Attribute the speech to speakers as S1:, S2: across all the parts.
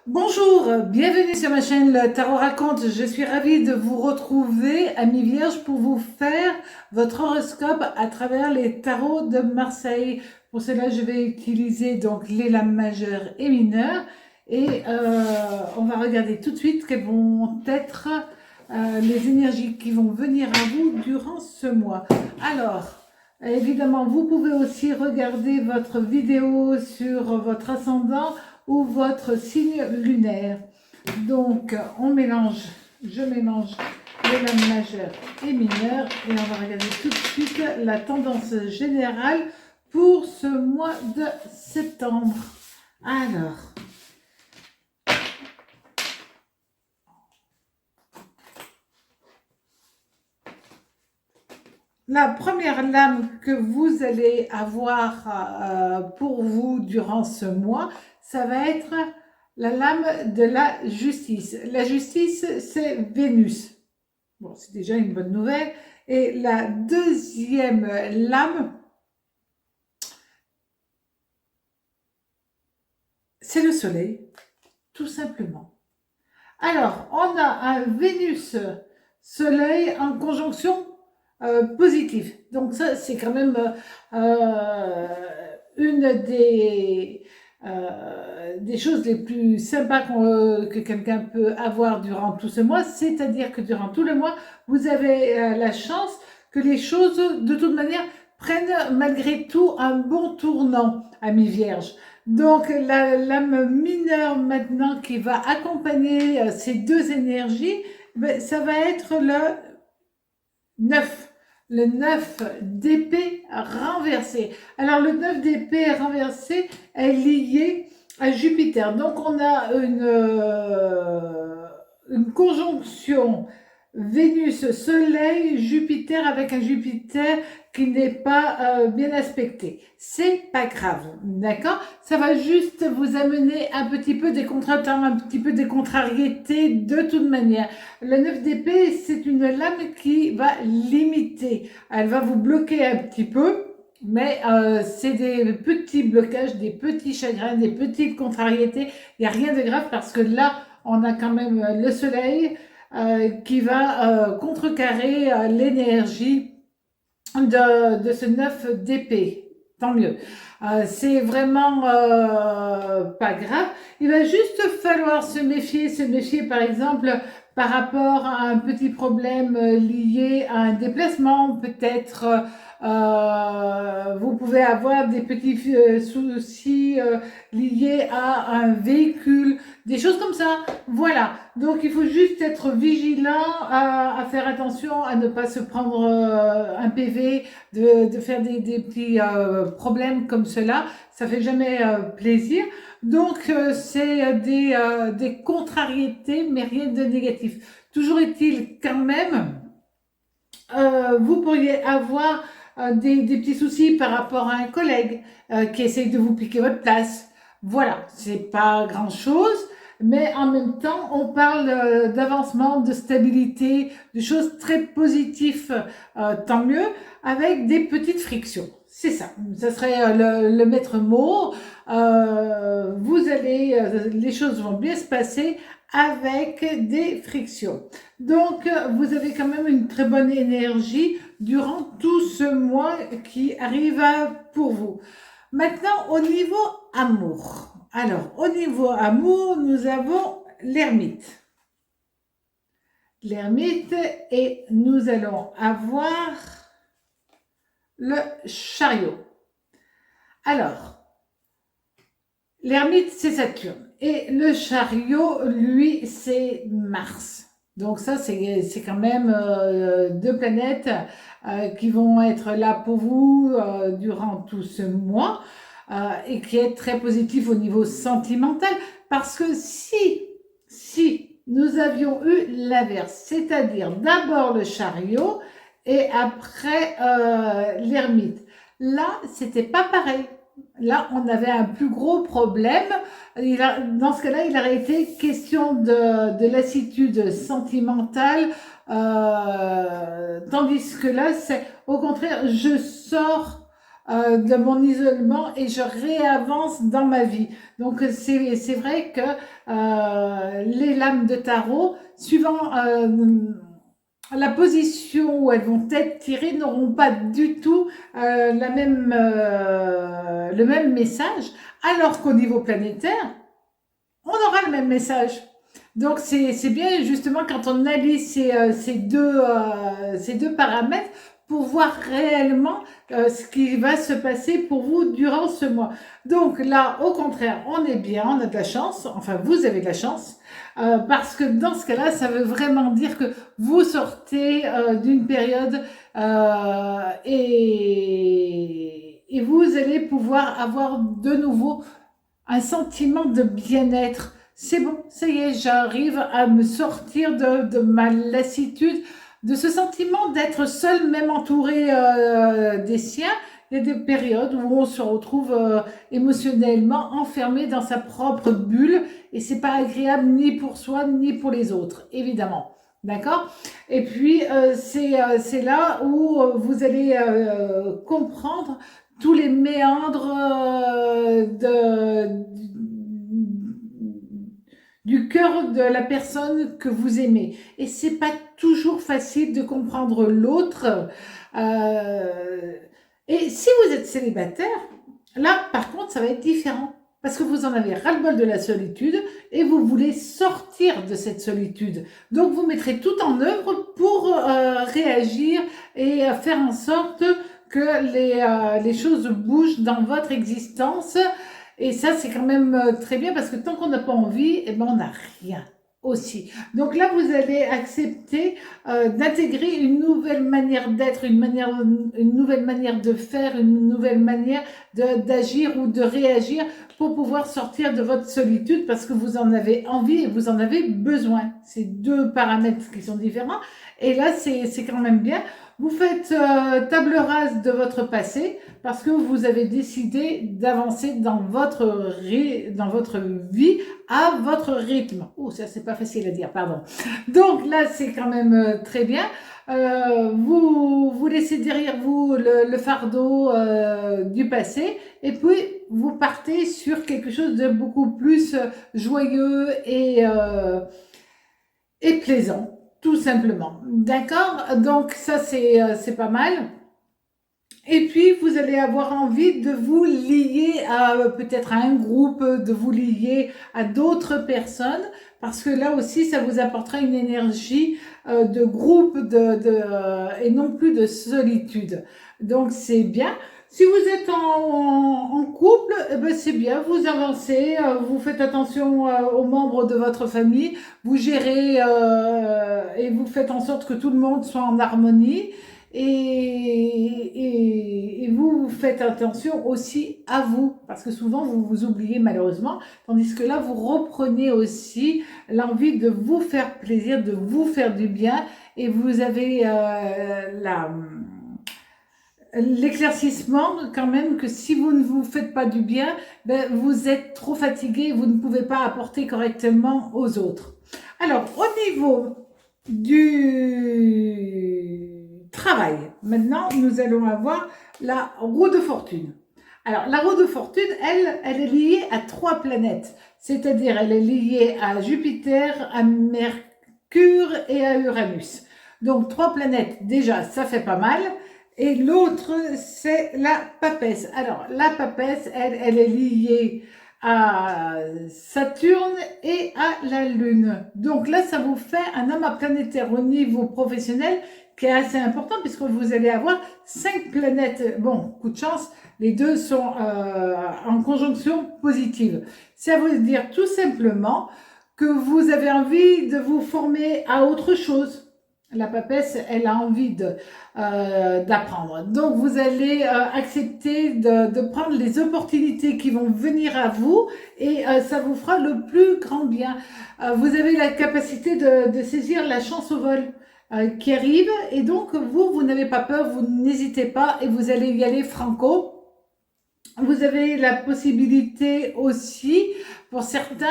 S1: Bonjour, bienvenue sur ma chaîne Le Tarot Raconte. Je suis ravie de vous retrouver, amis vierges, pour vous faire votre horoscope à travers les tarots de Marseille. Pour cela, je vais utiliser donc les lames majeures et mineures et on va regarder tout de suite quelles vont être les énergies qui vont venir à vous durant ce mois. Alors, évidemment, vous pouvez aussi regarder votre vidéo sur votre ascendant ou votre signe lunaire. Donc, je mélange les lames majeures et mineures et on va regarder tout de suite la tendance générale pour ce mois de septembre. Alors, la première lame que vous allez avoir pour vous durant ce mois, ça va être la lame de la justice. La justice, c'est Vénus. Bon, c'est déjà une bonne nouvelle. Et la deuxième lame, c'est le soleil, tout simplement. Alors, on a un Vénus-Soleil en conjonction positive. Donc ça, c'est quand même une des choses les plus sympas que quelqu'un peut avoir durant tout ce mois, c'est-à-dire que durant tout le mois, vous avez la chance que les choses, de toute manière, prennent malgré tout un bon tournant, amis vierges. Donc la lame mineure maintenant qui va accompagner ces deux énergies, ben, ça va être le 9. Le 9 d'épée renversé. Alors le 9 d'épée renversé est lié à Jupiter. Donc on a une conjonction Vénus-Soleil, Jupiter avec un Jupiter qui n'est pas bien aspecté. C'est pas grave, d'accord? Ça va juste vous amener un petit peu des contretemps, un petit peu des contrariétés de toute manière. Le 9 d'épée, c'est une lame qui va limiter. Elle va vous bloquer un petit peu, mais c'est des petits blocages, des petits chagrins, des petites contrariétés. Il n'y a rien de grave parce que là, on a quand même le soleil qui va contrecarrer l'énergie de ce 9 d'épée. Tant mieux. C'est vraiment pas grave. Il va juste falloir se méfier par exemple par rapport à un petit problème lié à un déplacement, peut-être vous pouvez avoir des petits soucis liés à un véhicule, des choses comme ça. Voilà, donc il faut juste être vigilant à faire attention à ne pas se prendre un PV, de faire des petits problèmes comme cela. Ça fait jamais plaisir. Donc c'est des contrariétés, mais rien de négatif. Toujours est-il quand même, vous pourriez avoir des petits soucis par rapport à un collègue qui essaye de vous piquer votre place. Voilà, c'est pas grand-chose, mais en même temps, on parle d'avancement, de stabilité, de choses très positives, tant mieux, avec des petites frictions. C'est ça, ça serait le maître mot. Les choses vont bien se passer avec des frictions. Donc, vous avez quand même une très bonne énergie durant tout ce mois qui arrive pour vous. Maintenant, au niveau amour. Alors, au niveau amour, nous avons l'ermite. L'ermite et nous allons avoir le chariot. Alors, l'ermite, c'est Saturne. Et le chariot, lui, c'est Mars. Donc ça, c'est quand même deux planètes qui vont être là pour vous durant tout ce mois et qui est très positif au niveau sentimental. Parce que si nous avions eu l'inverse, c'est-à-dire d'abord le chariot et après l'ermite, là, c'était pas pareil. Là, on avait un plus gros problème. Dans ce cas-là, il aurait été question de lassitude sentimentale, tandis que là, c'est au contraire, je sors de mon isolement et je réavance dans ma vie. Donc c'est vrai que les lames de tarot, suivant la position où elles vont être tirées, n'auront pas du tout le même message, alors qu'au niveau planétaire, on aura le même message. Donc c'est bien justement quand on allie ces deux paramètres pour voir réellement ce qui va se passer pour vous durant ce mois. Donc là, au contraire, on est bien, on a de la chance, enfin vous avez de la chance, parce que dans ce cas-là, ça veut vraiment dire que vous sortez d'une période et vous allez pouvoir avoir de nouveau un sentiment de bien-être. C'est bon, ça y est, j'arrive à me sortir de ma lassitude, de ce sentiment d'être seul, même entouré des siens. Il y a des périodes où on se retrouve émotionnellement enfermé dans sa propre bulle et c'est pas agréable ni pour soi ni pour les autres, évidemment. D'accord. Et puis c'est là où vous allez comprendre tous les méandres du cœur de la personne que vous aimez. Et c'est pas toujours facile de comprendre l'autre. Euh, et si vous êtes célibataire, là, par contre, ça va être différent. Parce que vous en avez ras-le-bol de la solitude et vous voulez sortir de cette solitude. Donc, vous mettrez tout en œuvre pour réagir et faire en sorte que les choses bougent dans votre existence. Et ça, c'est quand même très bien parce que tant qu'on n'a pas envie, eh ben, on n'a rien aussi. Donc là, vous allez accepter d'intégrer une nouvelle manière d'être, une nouvelle manière de faire, une nouvelle manière d'agir ou de réagir pour pouvoir sortir de votre solitude parce que vous en avez envie et vous en avez besoin. C'est deux paramètres qui sont différents. Et là, c'est quand même bien. Vous faites table rase de votre passé parce que vous avez décidé d'avancer dans votre vie à votre rythme. Oh, ça c'est pas facile à dire, pardon. Donc là, c'est quand même très bien. Vous laissez derrière vous le fardeau du passé et puis vous partez sur quelque chose de beaucoup plus joyeux et plaisant. Tout simplement. D'accord. Donc ça, c'est pas mal. Et puis, vous allez avoir envie de vous lier à peut-être à un groupe, de vous lier à d'autres personnes, parce que là aussi, ça vous apportera une énergie de groupe et non plus de solitude. Donc, c'est bien. Si vous êtes en couple, eh ben c'est bien, vous avancez, vous faites attention aux membres de votre famille, vous gérez et vous faites en sorte que tout le monde soit en harmonie et vous faites attention aussi à vous, parce que souvent vous vous oubliez malheureusement, tandis que là vous reprenez aussi l'envie de vous faire plaisir, de vous faire du bien et vous avez l'éclaircissement quand même que si vous ne vous faites pas du bien, ben, vous êtes trop fatigué, vous ne pouvez pas apporter correctement aux autres. Alors, au niveau du travail, maintenant, nous allons avoir la roue de fortune. Alors, la roue de fortune, elle est liée à 3 planètes, c'est-à-dire elle est liée à Jupiter, à Mercure et à Uranus. Donc, 3 planètes, déjà, ça fait pas mal. Et l'autre, c'est la papesse. Alors, la papesse, elle est liée à Saturne et à la Lune. Donc là, ça vous fait un amas planétaire au niveau professionnel qui est assez important puisque vous allez avoir 5 planètes. Bon, coup de chance, les deux sont en conjonction positive. Ça veut dire tout simplement que vous avez envie de vous former à autre chose. La papesse, elle a envie d'apprendre. Donc, vous allez accepter de prendre les opportunités qui vont venir à vous et ça vous fera le plus grand bien. Vous avez la capacité de saisir la chance au vol qui arrive et donc vous n'avez pas peur, vous n'hésitez pas et vous allez y aller franco. Vous avez la possibilité aussi, pour certains,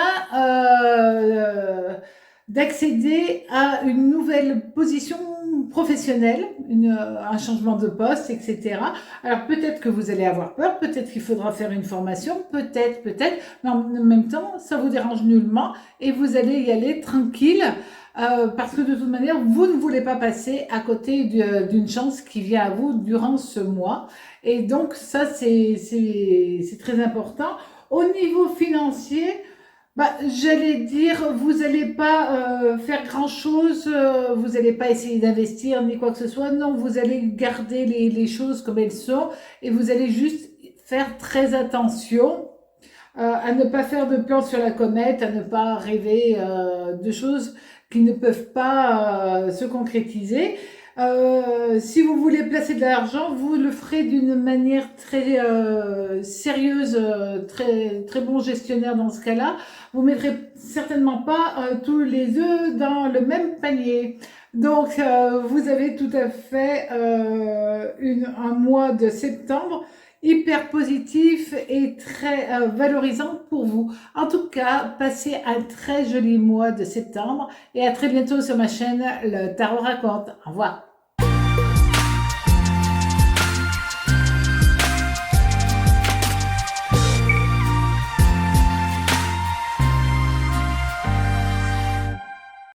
S1: d'accéder à une nouvelle position professionnel, un changement de poste, etc. Alors peut-être que vous allez avoir peur, peut-être qu'il faudra faire une formation, peut-être, mais en même temps, ça vous dérange nullement et vous allez y aller tranquille. Parce que de toute manière, vous ne voulez pas passer à côté d'une chance qui vient à vous durant ce mois. Et donc, ça, c'est très important. Au niveau financier, bah, j'allais dire, vous n'allez pas faire grand-chose, vous n'allez pas essayer d'investir ni quoi que ce soit. Non, vous allez garder les choses comme elles sont et vous allez juste faire très attention à ne pas faire de plans sur la comète, à ne pas rêver de choses qui ne peuvent pas se concrétiser. Si vous voulez placer de l'argent, vous le ferez d'une manière très sérieuse, très bon gestionnaire dans ce cas-là. Vous mettrez certainement pas tous les œufs dans le même panier. Donc, vous avez tout à fait un mois de septembre hyper positif et très valorisant pour vous. En tout cas, passez un très joli mois de septembre et à très bientôt sur ma chaîne Le Tarot Raconte. Au revoir.